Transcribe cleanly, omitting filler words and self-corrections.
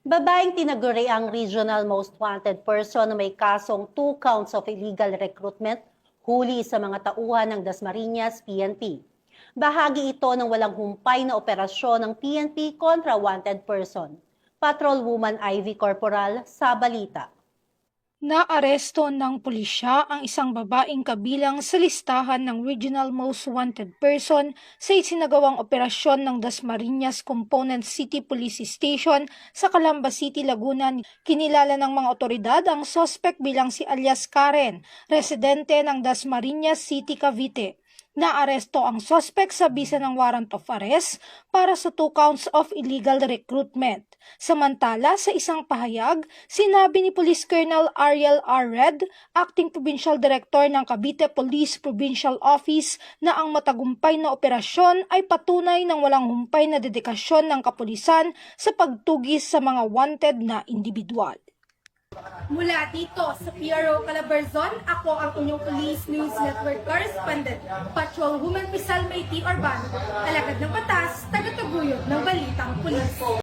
Babaeng tinaguri ang regional most wanted person na may kasong 2 counts of illegal recruitment huli sa mga tauhan ng Dasmariñas PNP. Bahagi ito ng walang humpay na operasyon ng PNP kontra wanted person. Patrolwoman Ivy Corporal sa balita. Naaresto ng pulisya ang isang babaeng kabilang sa listahan ng Regional Most Wanted Person sa isinagawang operasyon ng Dasmariñas Component City Police Station sa Calamba City, Laguna. Kinilala ng mga otoridad ang suspect bilang si alias Karen, residente ng Dasmariñas City, Cavite. Naaresto ang suspect sa bisa ng warrant of arrest para sa 2 counts of illegal recruitment. Samantala, sa isang pahayag, sinabi ni Police Colonel Ariel R. Red, Acting Provincial Director ng Cavite Police Provincial Office, na ang matagumpay na operasyon ay patunay ng walang humpay na dedikasyon ng kapulisan sa pagtugis sa mga wanted na individual. Mula dito sa PRO Calabarzon, ako ang inyong Police News Network Correspondent, Patrolwoman Pisal Mayti Orban, alagad ng batas, tagataguyod ng balitang pulis.